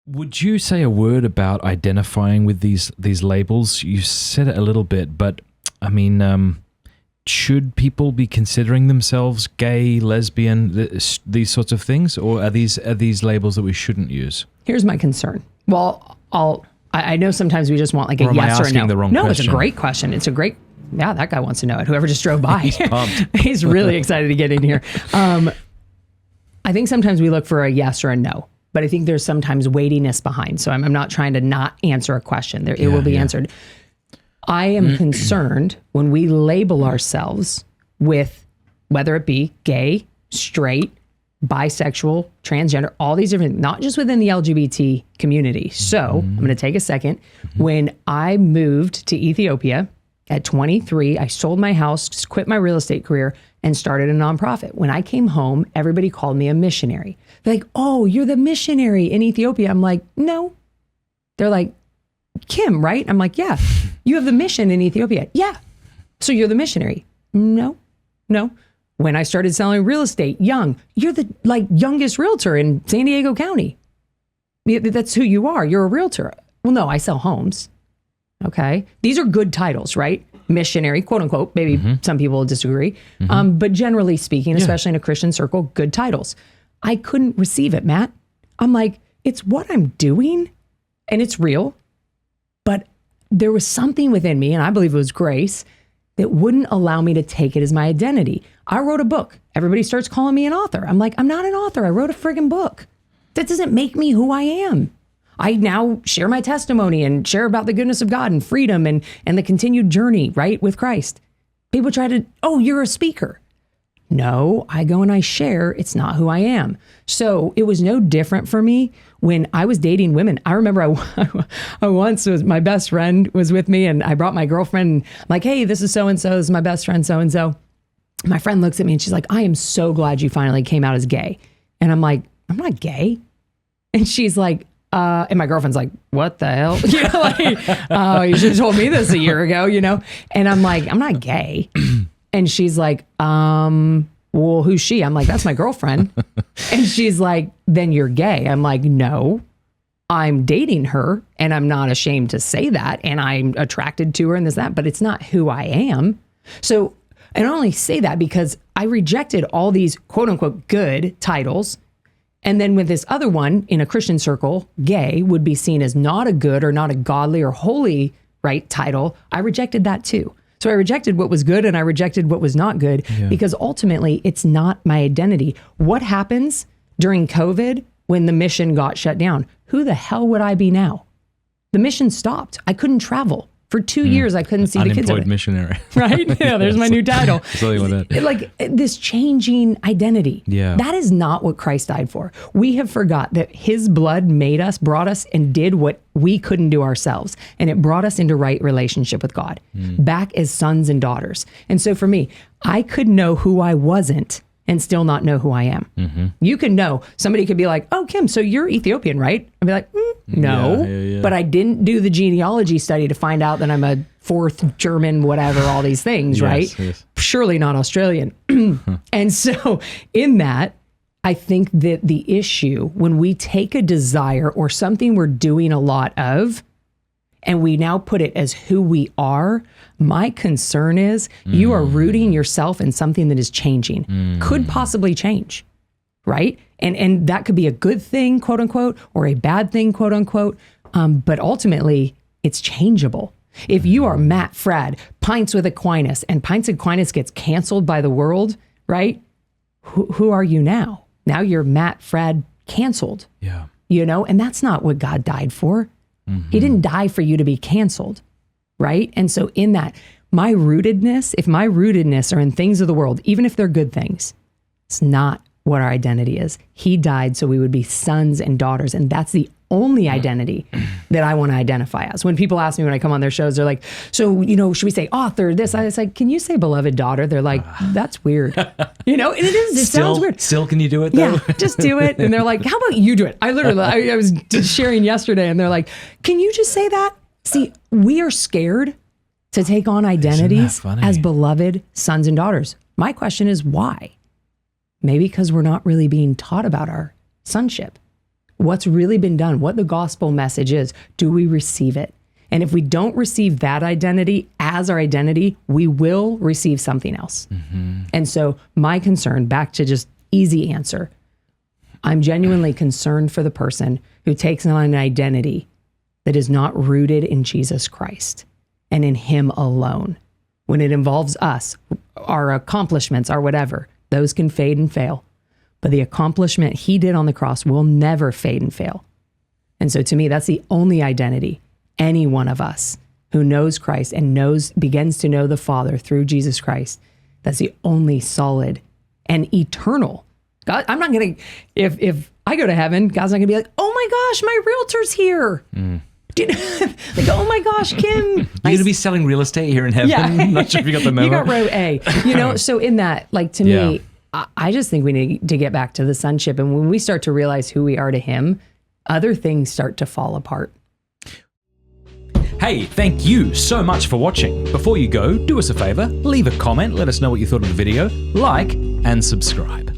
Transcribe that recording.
Would you say a word about identifying with these labels? You said it a little bit, but I mean, should people be considering themselves gay, lesbian, these sorts of things, or are these labels that we shouldn't use? Here's my concern. Well, I know sometimes we just want like a yes or a no. The wrong no, question? It's a great question. It's a great. Yeah, that guy wants to know it. Whoever just drove by, he's pumped. He's really excited to get in here. I think sometimes we look for a yes or a no. But I think there's sometimes weightiness behind. So I'm not trying to not answer a question. It will be answered. I am concerned when we label ourselves with whether it be gay, straight, bisexual, transgender, all these different, not just within the LGBT community. So I'm going to take a second. When I moved to Ethiopia at 23, I sold my house, quit my real estate career, and started a nonprofit. When I came home, everybody called me a missionary. They're like, oh, you're the missionary in Ethiopia. I'm like, no. They're like, Kim, right? I'm like, yeah. You have the mission in Ethiopia. Yeah. So you're the missionary. No. When I started selling real estate young, you're the youngest realtor in San Diego County. That's who you are. You're a realtor. Well, no, I sell homes. Okay. These are good titles, right? Missionary, quote unquote. Maybe some people will disagree. But generally speaking, especially in a Christian circle, good titles. I couldn't receive it, Matt. I'm like, it's what I'm doing and it's real. But there was something within me, and I believe it was grace, that wouldn't allow me to take it as my identity. I wrote a book. Everybody starts calling me an author. I'm like, I'm not an author. I wrote a friggin' book. That doesn't make me who I am. I now share my testimony and share about the goodness of God and freedom and the continued journey, right, with Christ. People try to, oh, you're a speaker. No, I go and I share. It's not who I am. So it was no different for me when I was dating women. I remember I once was, my best friend was with me and I brought my girlfriend and I'm like, hey, this is so-and-so. This is my best friend, so-and-so. My friend looks at me and she's like, I am so glad you finally came out as gay. And I'm like, I'm not gay. And she's like, and my girlfriend's like, what the hell? You know, like, you should have told me this a year ago, you know? And I'm like, I'm not gay. And she's like, well, who's she? I'm like, that's my girlfriend. And she's like, then you're gay. I'm like, no, I'm dating her and I'm not ashamed to say that. And I'm attracted to her and that, but it's not who I am. So I only say that because I rejected all these quote unquote good titles. And then with this other one in a Christian circle, gay would be seen as not a good or not a godly or holy, right, title. I rejected that too. So I rejected what was good and I rejected what was not good because ultimately it's not my identity. What happens during COVID when the mission got shut down? Who the hell would I be now? The mission stopped. I couldn't travel. For 2 years, I couldn't see the kids. Unemployed missionary. Right? Yeah, there's my new title. That. Like this changing identity. Yeah. That is not what Christ died for. We have forgot that his blood made us, brought us, and did what we couldn't do ourselves. And it brought us into right relationship with God, back as sons and daughters. And so for me, I could know who I wasn't and still not know who I am. You can know. Somebody could be like, oh, Kim, so you're Ethiopian, right? I'd be like, no, but I didn't do the genealogy study to find out that I'm a fourth German, whatever, all these things, right? Yes. Surely not Australian. And so in that, I think that the issue when we take a desire or something we're doing a lot of, and we now put it as who we are, my concern is you are rooting yourself in something that is changing, could possibly change, right? And that could be a good thing, quote unquote, or a bad thing, quote unquote. But ultimately, it's changeable. If you are Matt Fradd, Pints with Aquinas, and Pints with Aquinas gets canceled by the world, right? Who are you now? Now you're Matt Fradd canceled. Yeah. You know, and that's not what God died for. He didn't die for you to be canceled, right? And so in that, my rootedness, if my rootedness are in things of the world, even if they're good things, it's not what our identity is. He died so we would be sons and daughters, and that's the only identity that I want to identify as. When people ask me when I come on their shows, they're like, so, you know, should we say author, this? I was like, can you say beloved daughter? They're like, that's weird. You know, and it is, it sounds weird. Still, can you do it though? Yeah, just do it. And they're like, how about you do it? I was just sharing yesterday and they're like, can you just say that? See, we are scared to take on identities as beloved sons and daughters. My question is why? Maybe because we're not really being taught about our sonship. what's really been done, what the gospel message is. Do we receive it? And if we don't receive that identity as our identity, we will receive something else. And so my concern, back to just easy answer, I'm genuinely concerned for the person who takes on an identity that is not rooted in Jesus Christ and in him alone. When it involves us, our accomplishments, our whatever, those can fade and fail. But the accomplishment he did on the cross will never fade and fail. And so to me, that's the only identity any one of us who knows Christ and begins to know the Father through Jesus Christ, that's the only solid and eternal. God, I'm not going to, if I go to heaven, God's not going to be like, oh my gosh, my realtor's here. Like, oh my gosh, Kim. You're going to be selling real estate here in heaven? Yeah. Not sure if you got the memo. You got row A. So in that, like, to me, I just think we need to get back to the sonship. And when we start to realize who we are to him, other things start to fall apart. Hey, thank you so much for watching. Before you go, do us a favor, leave a comment, let us know what you thought of the video, like, and subscribe.